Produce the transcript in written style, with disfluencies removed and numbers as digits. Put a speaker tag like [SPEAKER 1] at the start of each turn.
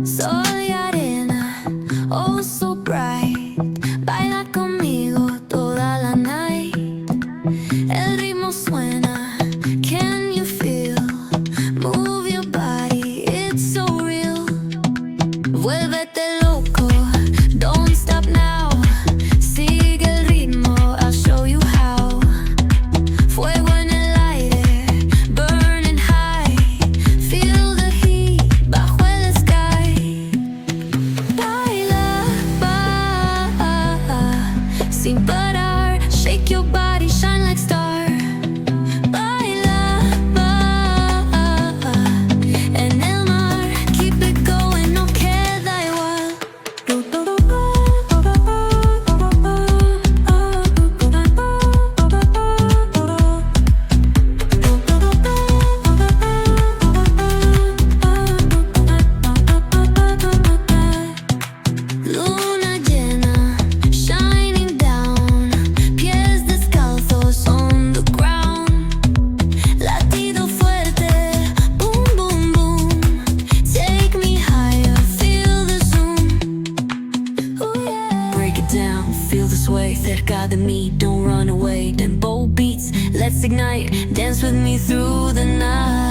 [SPEAKER 1] Soy arena, oh so bright. Baila conmigo toda la night. El ritmo suena, can you feel? Move your body, it's so real. Vuélvete loco, don't stop now. Sigue el ritmo, I'll show you how. Fuego en el aire, burning high. Feel the heat bajo el sky. Baila, sin parar. Shake your body, shine like star. Baila, en el mar. Keep it going, no queda igual. Luna llena, shining down. Pies descalzos on the ground. Latido fuerte, boom, boom, boom. Take me higher, feel the zoom. Ooh, yeah. Break it down, feel the sway. Cerca de mí, don't run away. Tempo beats, let's ignite. Dance with me through the night.